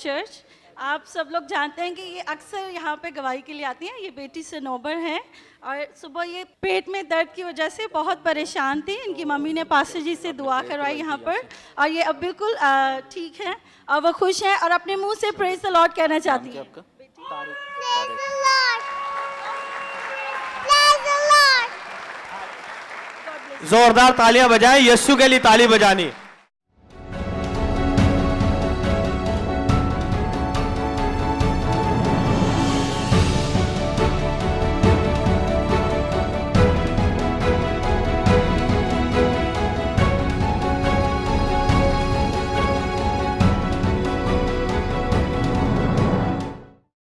Church. आप सब लोग जानते हैं कि ये अक्सर यहाँ पे गवाही के लिए आती हैं। ये बेटी सनोबर हैं और सुबह ये पेट में दर्द की वजह से बहुत परेशान थी। इनकी मम्मी ने पास्टर जी से दुआ करवाई यहाँ पर और ये अब बिल्कुल ठीक है और वो खुश हैं और अपने मुंह से प्रेज द लॉर्ड कहना चाहती हैं। जोरदार तालियां बजाएं, यीशु के लिए ताली बजानी।